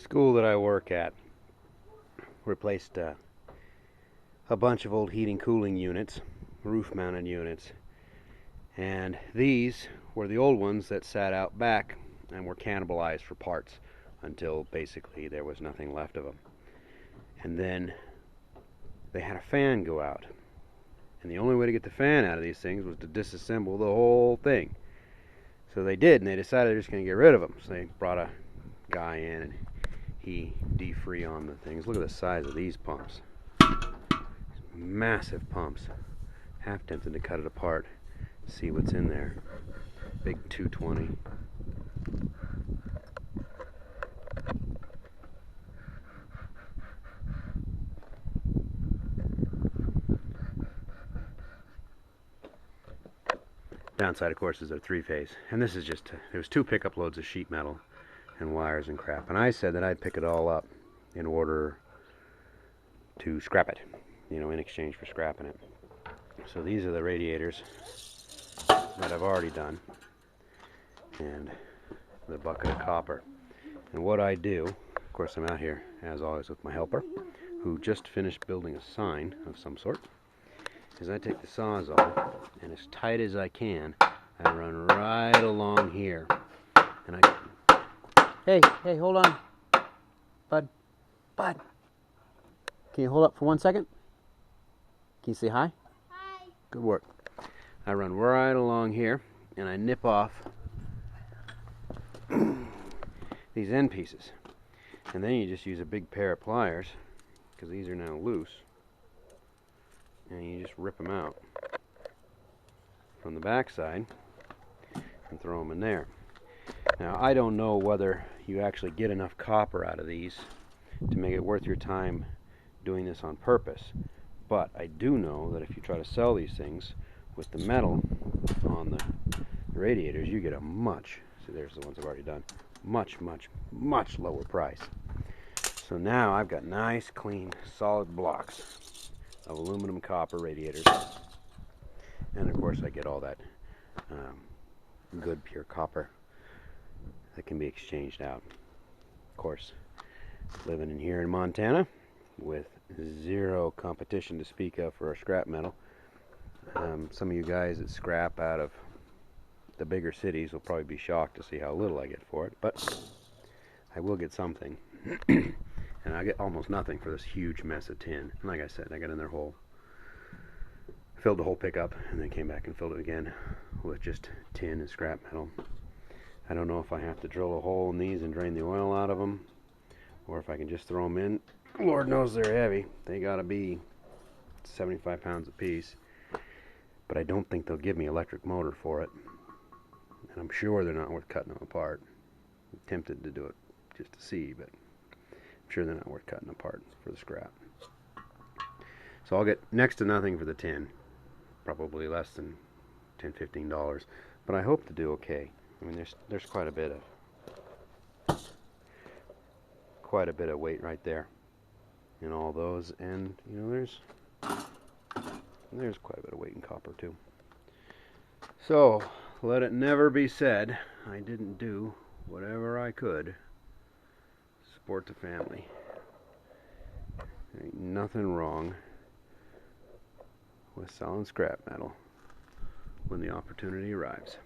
school that I work at replaced a bunch of old heating cooling units, roof mounted units, and these were the old ones that sat out back and were cannibalized for parts until basically there was nothing left of them. And then they had a fan go out, and the only way to get the fan out of these things was to disassemble the whole thing. So they did, and they decided they're just going to get rid of them. So they brought a guy in, and he defreoned the things. Look at the size of these pumps. Massive pumps. Half tempted to cut it apart, see what's in there. Big 220. Downside, of course, is they're three-phase, and this is just there's 2 pickup loads of sheet metal and wires and crap, and I said that I'd pick it all up in order to scrap it, you know, in exchange for scrapping it. So these are the radiators that I've already done, and the bucket of copper. And what I do, of course, I'm out here as always with my helper, who just finished building a sign of some sort, is I take the Sawzall, and as tight as I can, I run right along here, and hey, hold on, bud, can you hold up for 1 second? Can you say hi? Hi. Good work. I run right along here, and I nip off these end pieces, and then you just use a big pair of pliers, because these are now loose, and you just rip them out from the back side and throw them in there. Now, I don't know whether you actually get enough copper out of these to make it worth your time doing this on purpose, but I do know that if you try to sell these things with the metal on the radiators, you get a see, there's the ones I've already done, much lower price. So now I've got nice, clean, solid blocks of aluminum copper radiators, and of course I get all that good pure copper that can be exchanged out. Of course, living in here in Montana with zero competition to speak of for our scrap metal, some of you guys that scrap out of the bigger cities will probably be shocked to see how little I get for it, but I will get something. And I get almost nothing for this huge mess of tin. And like I said, I got in their hole, filled the whole pickup, and then came back and filled it again with just tin and scrap metal. I don't know if I have to drill a hole in these and drain the oil out of them, or if I can just throw them in. Lord knows they're heavy. They gotta be 75 pounds a piece. But I don't think they'll give me electric motor for it. And I'm sure they're not worth cutting them apart. I'm tempted to do it just to see, but I'm sure they're not worth cutting apart for the scrap. So I'll get next to nothing for the tin, probably less than $10–15, but I hope to do okay. I mean, there's quite a bit of weight right there in all those, and you know, there's quite a bit of weight in copper too. So let it never be said I didn't do whatever I could to support the family. There ain't nothing wrong with selling scrap metal when the opportunity arrives.